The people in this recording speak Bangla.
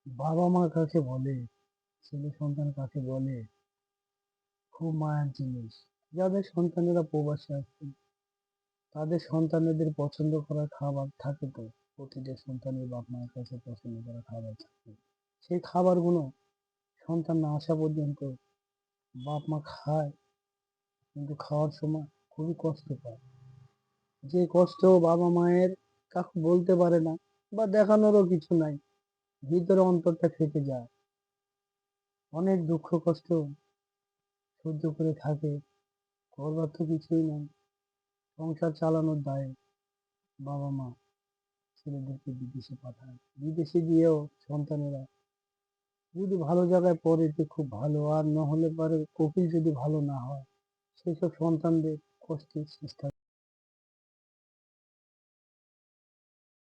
বাবা মা কাকে বলে, ছেলে সন্তান কাকে বলে, খুব মায়ার জিনিস। যাদের সন্তানেরা প্রবাসে আছে তাদের সন্তানেদের পছন্দ করা খাবার থাকে তো, প্রতিটা সন্তানের বাপ মায়ের কাছে পছন্দ করা খাবার থাকে। সেই খাবারগুলো সন্তান না আসা পর্যন্ত বাপ মা খায়, কিন্তু খাওয়ার সময় খুবই কষ্ট পায়। যে কষ্ট বাবা মায়ের কাউকে বলতে পারে না বা দেখানোরও কিছু নাই, ভিতরে অন্তরটা থেকে যায়। অনেক দুঃখ কষ্ট সহ্য করে থাকে, করবার তো কিছুই নাই। সংসার চালানোর দায়ে বাবা মা ছেলেদেরকে বিদেশে পাঠায়। বিদেশে গিয়েও সন্তানেরা যদি ভালো জায়গায় পড়ে তো খুব ভালো, আর না হলে পরে কপিল যদি ভালো না হয়, সেসব সন্তানদের কষ্টের শেষ থাকে।